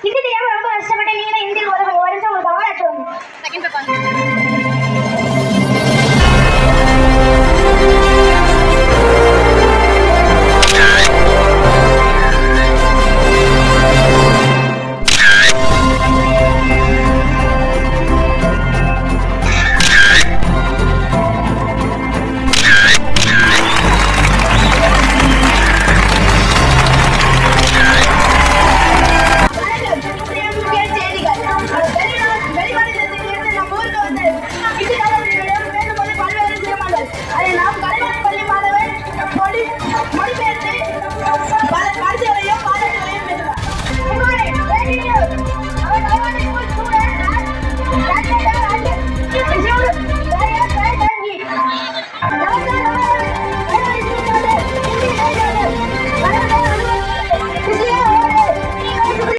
இது தெரியாம ரொம்ப கஷ்டப்பட்டு நீங்க இந்தியில் ஒரு வருஷம் உங்களுக்கு அவார்ட் அதை நாம் கலைவாணி பள்ளி மாணவர் மொழிபெயர்த்து பரிசுகளையும் பாராட்டுகளையும் பெறுவார்.